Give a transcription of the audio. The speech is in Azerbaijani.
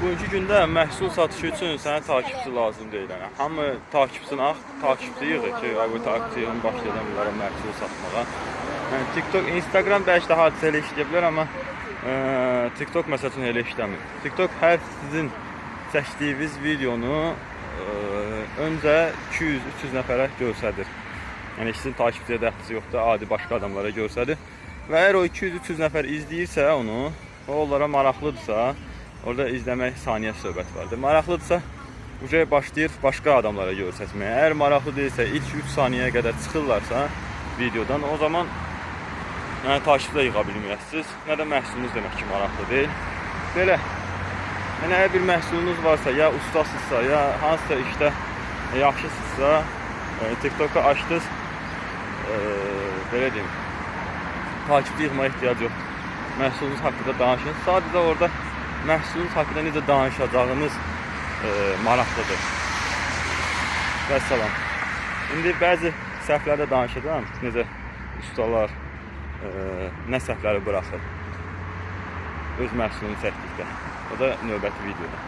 Bugünkü gündə məhsul satışı üçün sənə takipçi lazım deyil. Yəni. Hamı takipçi yığır ki, bu takipçi yığın başlayacaq bunlara məhsul satmağa. Yəni, TikTok, Instagram bəlkə də hadisə elə işləyə bilər, amma TikTok məsəl üçün elə işləmir. TikTok hər sizin çəkdiyiniz videonu öncə 200-300 nəfərə göstərir. Yəni, sizin takipçiyə dəxlisi yoxdur, adi başqa adamlara göstərir. Və əgər o 200-300 nəfər izləyirsə onu, o onlara maraqlıdırsa, orada izləmək saniyə söhbət vardır. Maraqlıdırsa, ucaya başlayır başqa adamlara göstərməyə. Əgər maraqlı deyilsə, ilk 3 saniyəyə qədər çıxırlarsa videodan, o zaman takipçi yığa bilməyəsiniz. Nə də məhsulunuz demək ki, maraqlı deyil. Belə, yəni əgər bir məhsulunuz varsa, ya ustasızsa, ya hansısa işdə yaxşısızsa, TikTok'u açdınız, belə deyim, takipçi yığmaya ehtiyac yoxdur. Məhsulunuz haqqında danışın. Sadəcə orada məhsulunuz haqqında necə danışacağınız maraqlıdır. Vəssalam. İndi bəzi səhvlərdə danışacağım. Necə ustalar nə səhvləri buraxır öz məhsulunu çəkdikdə. O da növbəti videoda.